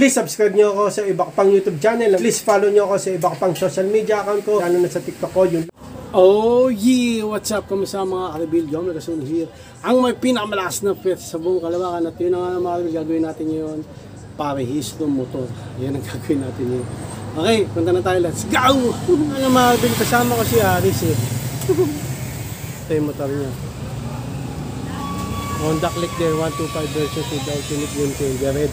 Please subscribe nyo ako sa iba ko pang YouTube channel. Please follow nyo ako sa iba ko pang social media account ko. Lalo na sa TikTok ko. Yun. Oh yeah! What's up? Kamusta mga kalibil? Yo, Megasun here. Ang may pinakamalakas na pet sa buong Kalawakan at yun ang mga kalibil. Gagawin natin yun. Parehistong motor. Yan ang gagawin natin yun. Okay, punta na tayo. Let's go! Ang mga kalibil, kasama ko si Aris eh. Ito yung motor niya. Honda Click there, 125 version with the ultimate game changer red.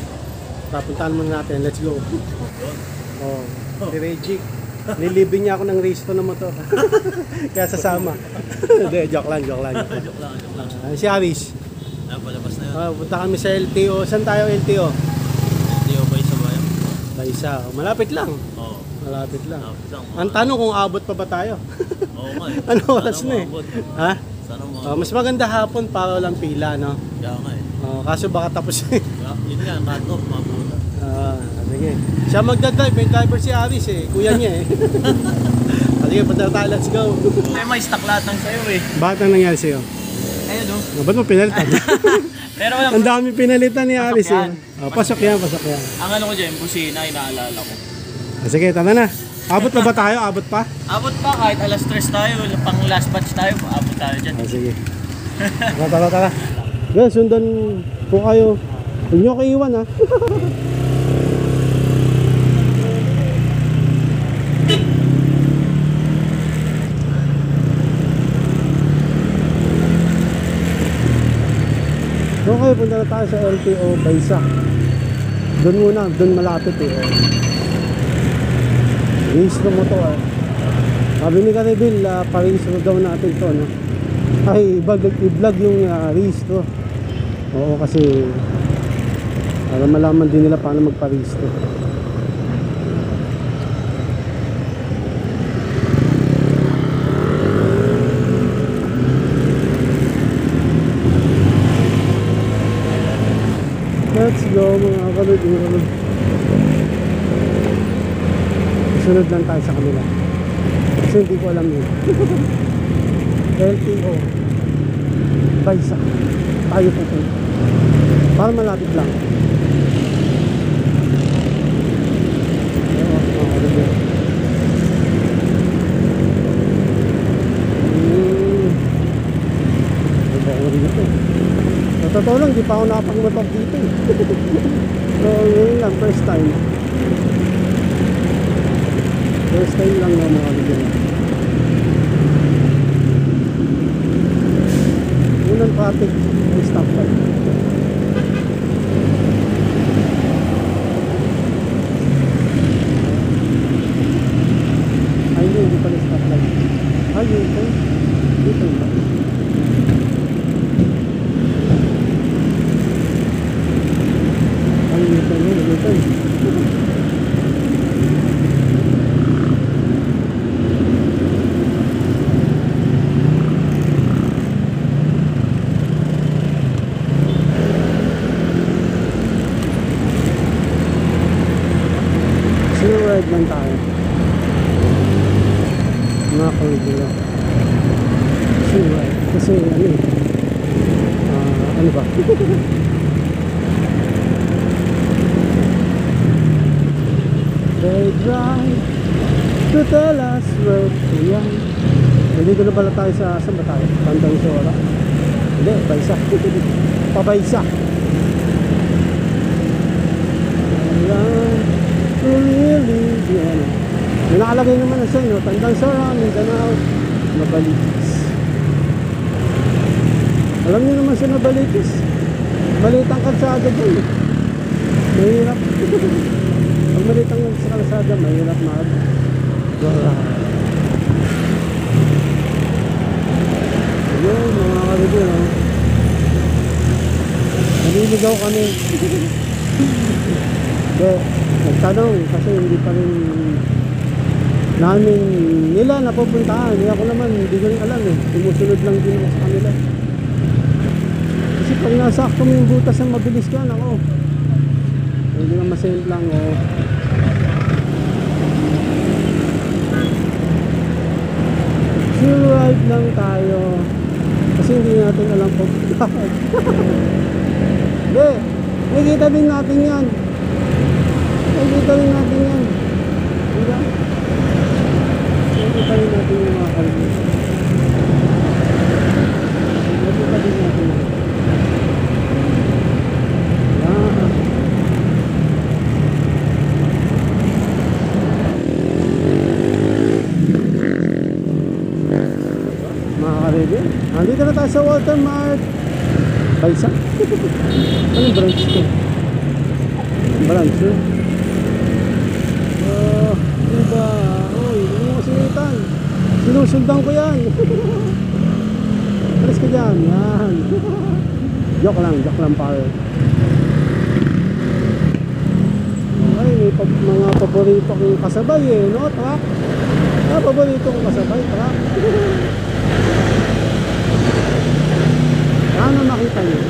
Papuntahan muna natin, let's go. Oh, si Reggie. Nilibing niya ako ng race to na motor. Kaya sasama. Hindi, joke lang. Si Aris. Palabas na yun. Punta kami sa LTO. Saan tayo LTO? LTO Baysa ba yun? Baysa. Malapit lang. Oo. Malapit lang. Ang tanong kung abot pa ba tayo? Oo nga eh. Ano oras na eh? Ha? Sana mo. Mas maganda hapon para walang pila, no? Kaya nga eh. Kaso baka tapos eh. Yun nga, cut off, mabuta. Sige. Siya magdadrive, may driver si Aris eh. Kuya niya eh. Sige, punta tayo, let's go. Ay, may stock lahat ng sayo eh. Bakit ang nangyari sa'yo? Ayun o. Ba't mo pinalitan? Pero walang... Ang dami pinalitan ni Aris eh. Pasok yan. Ang ano ko dyan, busina, inaalala ko. Sige, tama na. Abot pa ba tayo? Abot pa? Abot pa, kahit alas 3 tayo, pang last batch tayo, abot tayo dyan. Sige. Tara. Yan, sundan po kayo. Huwag nyo ko iwan ha. Okay, punta na tayo sa LTO Baysa. Doon muna, doon malapit eh. Race na motor. Sabi ni Karibil, pa-race na daw natin to, no? Ay, i-vlog yung race to. Oo, kasi para malaman din nila paano magpa-race to. Let's go mga kalod. Sunod lang tayo sa kanila. Kasi hindi ko alam yun. LTO Baysa. Tayo po po. Para malapit lang. Totoo lang, di pa ako nakapag-motor dito eh. So, yun lang, first time lang na mga bigyan. Unang traffic, may stoplight. Ayun, hindi pala stoplight. Ayun, dito ba? Ride lang tayo mga kalugula kasi ano ba they drive to tell us where to yan. Dito na pala tayo sa saan ba tayo? Tandang Sora? Hindi, Baysa. Pabaysa. Really, yan. May nakalagay naman na sa inyo, Tandang Sora, Mindanao, Navaliches. Alam niyo naman sa Navaliches, maliit ang kalsada dyan. Mahirap. Pag maliit ang kalsada, mahirap Ayun, mga karibyo, no? Naliligaw kami. Nagtanong kasi hindi pa rin namin nila napupuntahan. Ako naman hindi ko rin alam eh. Tumusunod lang din ako sa kanila. Kasi pag nasakto mo yung butas ang mabilis ka, ako hindi na masend lang oh. Chill ride lang tayo kasi hindi natin alam kung hindi, nakikita din natin yan. Nakikita rin natin yan. Diba? Nakikita rin natin yung mga kaibigan. Nakikita rin natin yan. Mga kaibigan, nandito na tayo sa Walter Mart. Baysa? Anong branch ito? Branch yun? Diba? Uy, hindi mo sinitan. Sinusundan ko yan. Alis ka dyan. Yan. Joke lang pare. Okay, may mga paborito kong kasabay eh, no? Truck? Paborito kong kasabay, truck. Ano makita niyo?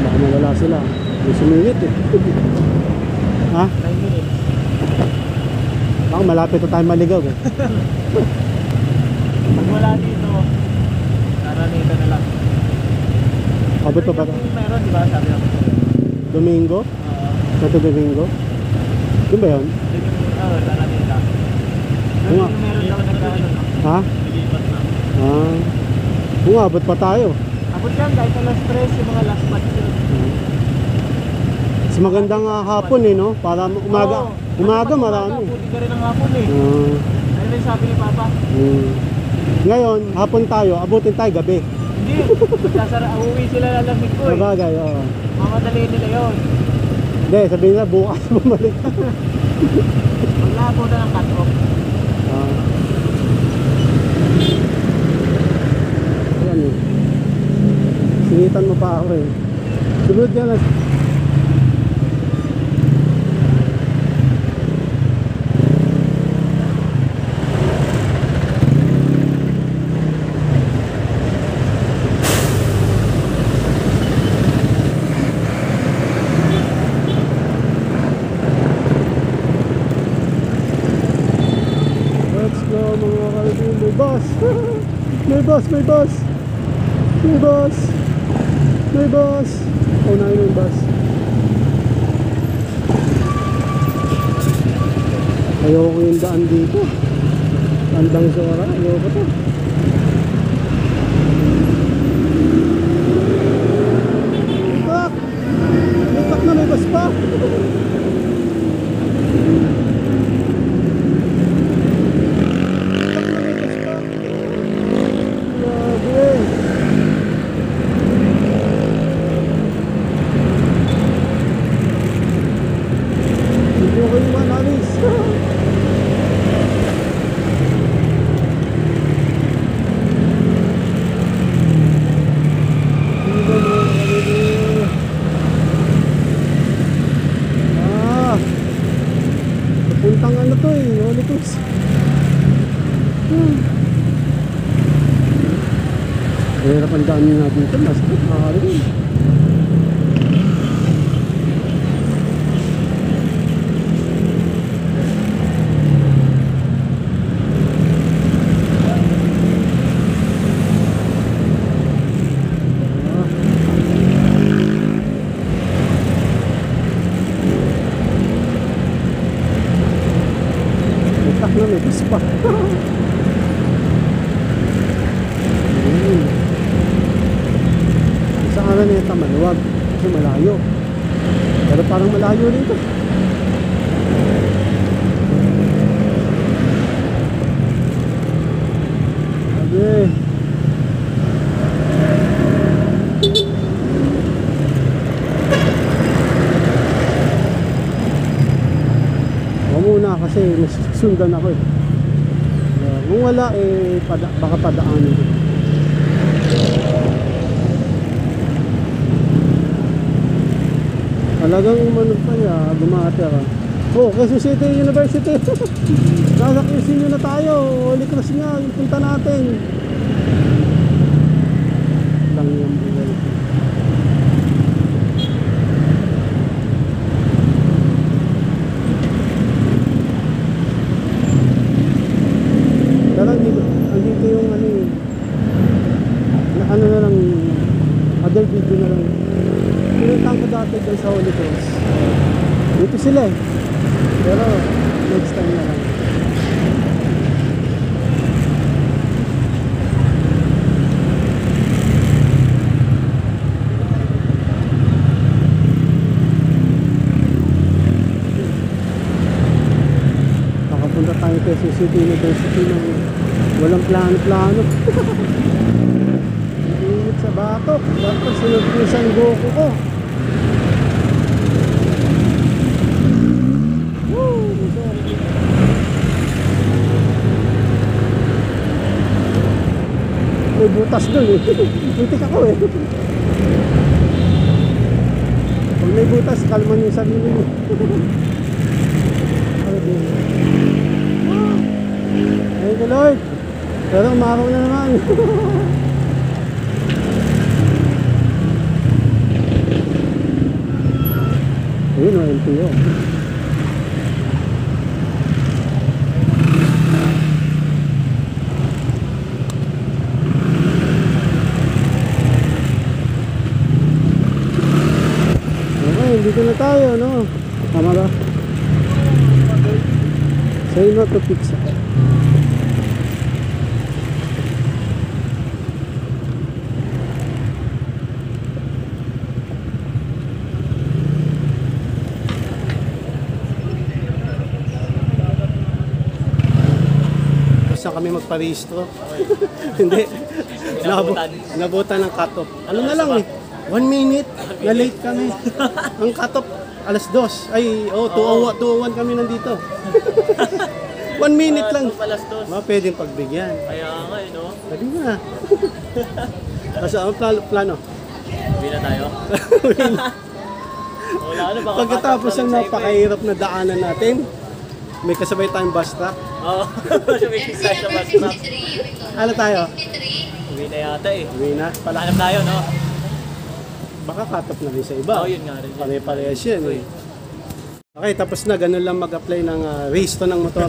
Baka mawala sila. May sumingit eh. Ha? 9 minutes. Baka malapit na tayo maligaw eh. Pag wala dito, naranita na lang. Abot pa ba ito? Meron, di ba? Sabi ako. Domingo? Sato Domingo? Yun ba yun? Naranita. Nga. Meron daw nagkaano. Ha? Nilipat na. Kung abot pa tayo. Abot yan, kahit alas 3 yung mga last batch yun. Mas magandang hapon eh, no? Para umaga. Oo. Umaga Ano, marami. Puti ka rin ang hapon eh. Ano rin sabi ni Papa? Ngayon, hapon tayo, abutin tayo gabi. Hindi, uwi sila lalamig ko eh. Sabagay, oo. Mamadali nila yun. Hindi, sabihin na bukas bumalik. Maglabo na ng cut-off. Ayan eh. Singitan mo pa ako eh. Sunod yan na. Mga kaibigan, may bus. May bus. Oh, na yung bus. Ayoko yung daan dito. Andang Zora, ayoko to. Fuck! May truck na, may bus pa. Puntang ano to eh, Holy Ghost. Hirap ang dami nga dito, masakit, makakaroon. Na may bus pa. Sa Araneta maluwag kasi malayo, pero parang malayo dito. Okay. Muna kasi sundan ako eh. Kung wala eh baka padaanin ko. Talagang umano pa niya, gumate ka. Oh, Quezon City University. Nasa Quezon na tayo. Holy Cross nga, yung punta natin. Lang yung buhay. Andito Nandito sila eh. Pero next time na lang. Nakapunta tayo Quezon City University ng walang plano-plano. Init sa batok. Dapat sunod ko sa Goku ko. May butas doon eh. Butik ako eh. Pag may butas, kalman yung sarili mo. Thank you Lord. Pero umaraw na naman. Ayun o, LTO. Dito na tayo, no? Tama ba? Say no to pizza. Saan kami magparehistro? Hindi. Nabutan ng cut-off. Ano na lang eh. 1 minute, na late kami. Ang cut-off, alas 2. Ay, 2:01 kami nandito. 1 minute lang. Alas 2. Pwedeng pagbigyan. Kaya nga eh, no? Pwede na. Kasi ang plano? Uwi na tayo. Wala na, baka Pagkatapos ng napakahirap na daanan natin, may kasabay tayong bus stop. Oo. Sumikis tayo sa bus stop. Ano tayo? Uwi na yata eh. Uwi na. Palahanap tayo, no? Baka cut-off na rin sa iba. Oo, yun nga rin. Pare-parehas yan eh. Okay, tapos na. Ganun lang mag-apply ng race to ng motor.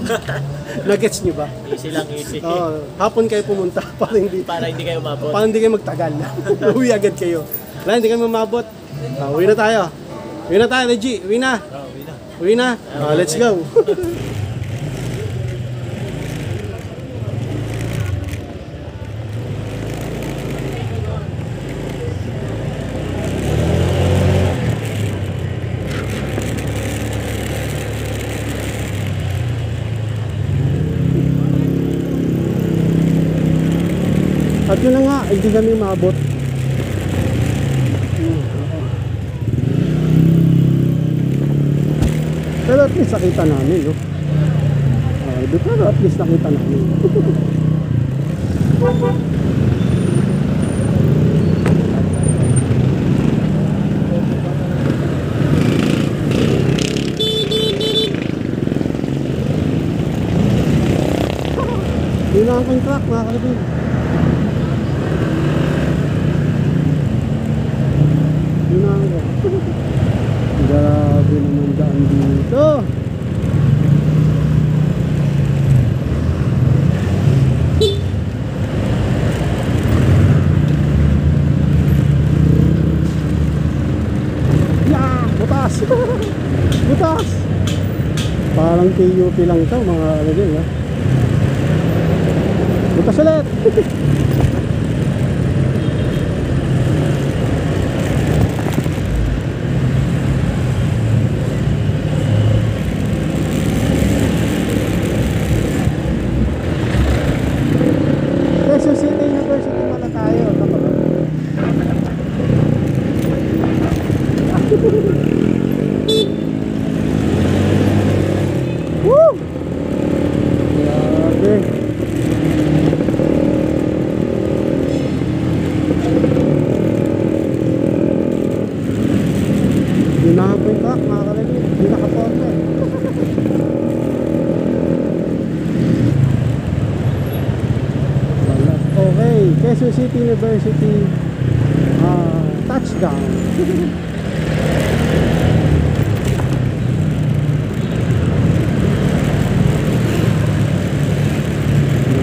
Nagets nyo ba? Easy lang, easy. Hapon kayo pumunta para hindi Kayo umabot. para hindi kayo magtagal. Uwi agad kayo. Wala, hindi kayo mamabot. Uwi na tayo. Uwi na tayo, Reggie. Uwi na. Uwi na. Uwi na. Let's go. At yun na nga, hindi kami maabot. Pero at least nakita namin, no? Pero at least nakita namin. Yun lang ang truck, mga kalibin. Grabe naman daan dito. Butas. Butas. Parang TUP lang ito mga kalagay ha. Butas ulit. Quezon City University pala tayo. Woo! Grabe. Hindi nakapo yung truck, mga kalagay. Hindi nakaporte. Okay, Quezon City University touchdown.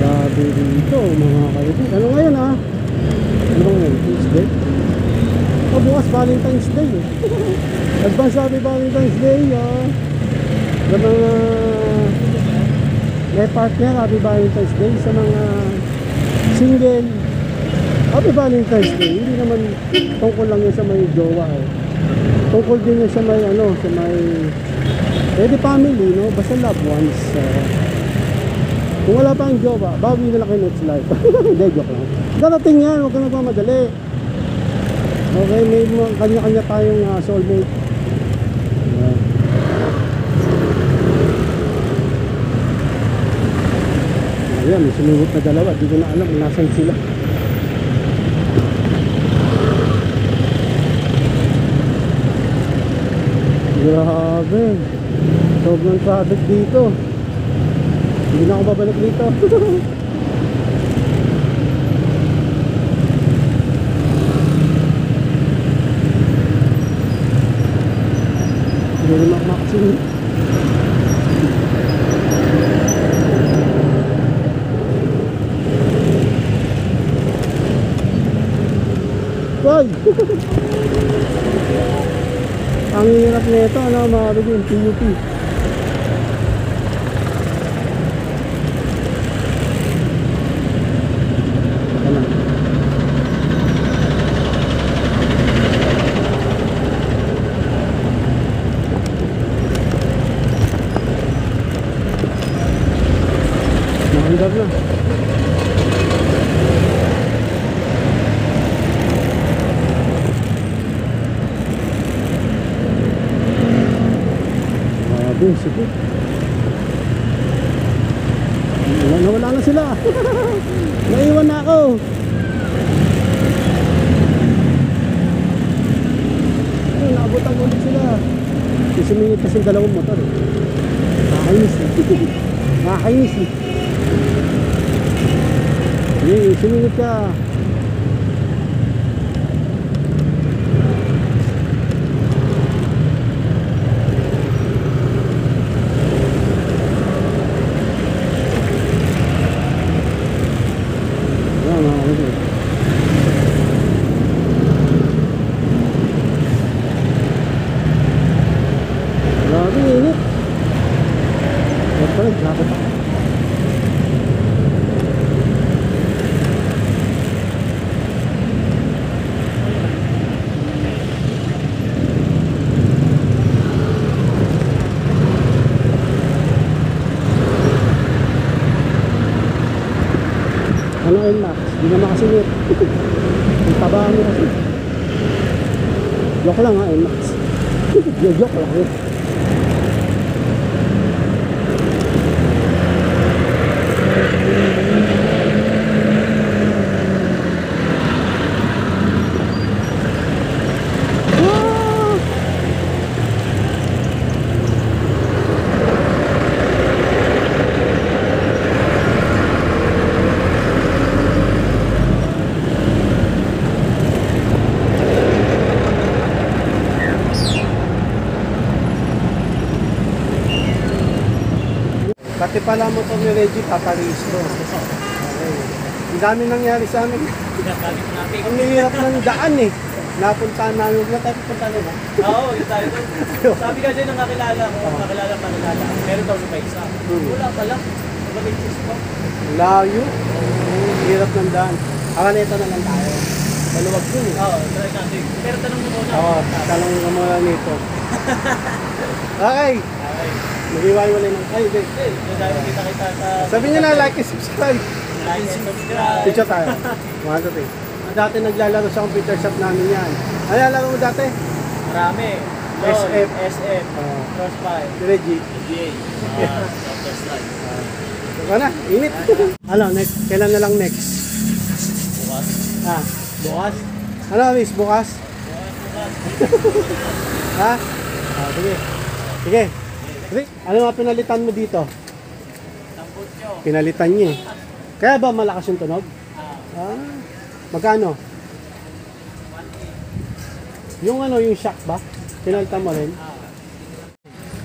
Grabe dito mga kalibig. Ano ngayon ha? Ano ngayon? Tuesday? O bukas Valentine's Day eh. Advance Happy Valentine's Day, ah. Sa mga may partner, Happy Valentine's Day. Sa mga single, Happy Valentine's Day. Hindi naman tungkol lang yun sa may jowa, eh. Tungkol din yun sa may ano, sa may pwede family, no? Basta loved ones. Kung wala pa ang jowa, bawi na lang kayo next life. Hindi, joke lang. Darating yan, huwag ka nagmamadali. Okay, may kanya-kanya tayong soulmate. Ayan, may sumingit na dalawa. Di ko na alam kung nasan sila. Grabe. Sobrang traffic dito. Hindi na ako babalik dito. Hindi rin makakasin. Wag! Ang hirap nito, ano, mga kabigyan, PUP. Ano? Mahanggar na. Sige. Nawala na sila. Naiwan na ako. Ay, naabutan ko ulit sila. Sumingit kasi dalawang motor. Nakakainis eh. Nakakainis eh. Hey, sumingit ka. Grabe, init. Huwag pa rin, lapot ako. Ano NMAX? Hindi na makasingit. Ang tabaan mo kasi. Joke lang ha, NMAX. Joke lang eh. Pati pala mo ito ni Reggie, paparehistro. Okay. Ang dami nangyari sa amin. Ang hirap ng daan eh. Napunta namin, huwag na tayo punta na ba? Oo, yun tayo doon. Sabi kasi nung kakilala ko, kakilala pa nilala, meron daw sa isa. Wala pala. Nag-exist pa. Layo. Hirap ng daan. Akala ito na lang tayo. Maluwag yun eh. Oo, try natin. Pero tanong mo muna. Oo, tanong mo muna nito. Okay. Okay. Mag-iwalay ng... Ay, wait. Kita-kita sa... Sabi niyo na like and subscribe. Like and subscribe. Picture tayo. Mga ito eh. Dati naglalaro sa computer shop namin yan. Ano lalaro mo dati? Marami. SF. SF. Crossfire. Reggie. GA. Counter-Strike. Ito na, init. Ano, next? Kailan na lang next? Bukas. Ah, bukas? Ano, miss? Bukas? Bukas. Ha? Ah, sige. Sige. Rick, ano nga pinalitan mo dito? Tamputyo. Pinalitan niya eh. Kaya ba malakas yung tunog? Ah, magkano? 1.8. Yung ano, yung shock ba? Pinalitan mo rin?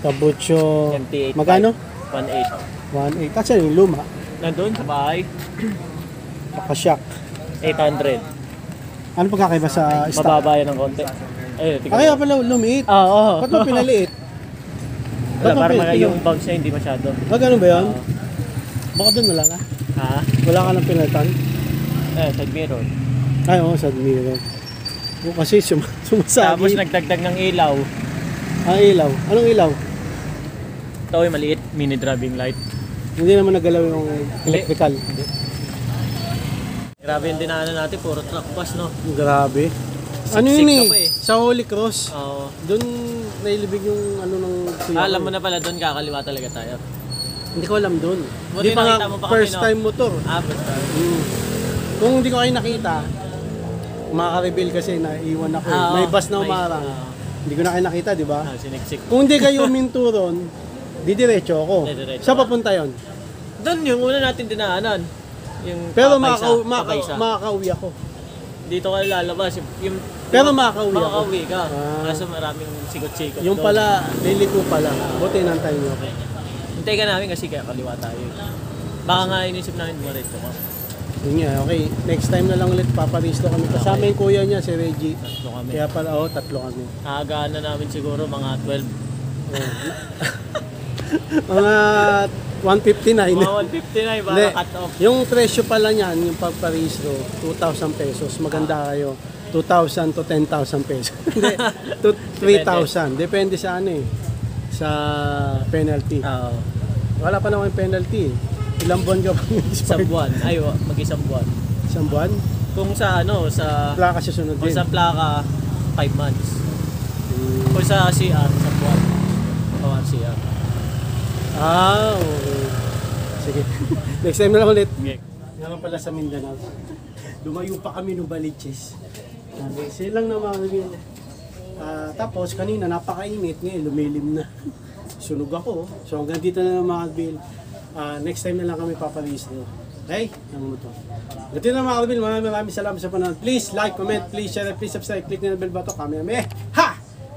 Tabucho. MT8. Magkano? 1.8. 1.8. Kasi yung luma. Nandun sa bahay, Naka-shock. 800. Ano pagkakaiba sa stock? Mababa yan ng konti. Eh, Kaya pala lumiit. Oo. Ba't mo pinaliit? Wala, Ba't mo parang pinaliit? yung bounce niya hindi masyado. Ganun ba yun? Oo. Baka doon na lang ah. Ha? Wala ka ng pinalitan? Side mirror. Ay, oo, sa mirror. O, kasi Tapos sumasagi. nagdagdag ng ilaw. Ah, ilaw. Anong ilaw? Ito yung maliit, mini driving light. Hindi naman nagalaw yung electrical. Grabe yung dinaanan natin, puro truck bus, no? Grabe. Ano Siksik yun ka pa eh? eh. Sa Holy Cross. Oo. Doon nailibig yung ano ng kuya Alam ko mo eh. na pala doon, kakaliwa talaga tayo. Hindi ko alam doon. Buti Hindi pa nga nakita mo pa kami, first no? time motor. Basta. Kung hindi ko kayo nakita, makaka-reveal kasi naiwan ako eh. Oo, May bus na may- umarang. oo. Hindi ko na kayo nakita, di ba? Siniksik. Kung hindi kayo uminto ron, didiretso ako. Didiretso Saan ka. papunta yon? Doon yung una natin dinaanan. Yung Pero Papaysa. makakauwi ako. Dito ka lalabas. Yung Pero makakauwi ako. makakauwi ka. Ah. Kaso maraming sikot-sikot Yung doon. pala, liliko pala. Buti nantay niyo ako. Hintay ka namin kasi kaya kaliwa tayo. Baka nga inisip namin bumaretso ka. Yun nga, okay. Next time na lang ulit paparisto kami. Kasama yung kuya niya, si Reggie. Tatlo kami. Kaya pala, tatlo kami. Aagaan na namin siguro mga 12. Mga 159. Mga 159 Hindi. para cut off. Yung presyo pala niyan, yung pagparisto, 2,000 pesos. Maganda kayo. 2,000 to 10,000 pesos. Hindi, to 3,000. Depende sa ano eh. Sa penalty. Oo. Wala pa naman yung penalty eh. Ilang buwan ka pa Isang buwan. Ay, mag-isang buwan. Isang buwan? Kung sa ano, sa Plaka siya sunod kung din. sa plaka 5 months. Kung sa CR, isang buwan. Bawat CR. Ah, okay. Sige. Next time na lang ulit. Okay. Nga pala sa Mindanao. Lumayo pa kami ng Baliches. Silang na mga tapos kanina napakainit, ngayon lumilim na. Sunog ako. So hanggang dito na lang mga Bill. Next time na lang kami papalisto. Okay? Ano mo to? Ganito na mga Bill. Maraming salamat sa panonood. Please like, comment, please share, please subscribe. Click na bell button. Kami. Ha!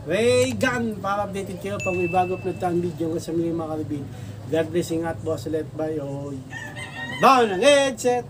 Ray Gun! Para updated kayo pag may bago upload tayong video sa mga mga Bill. God bless, ingat, boss. Let by. Baon ng headset!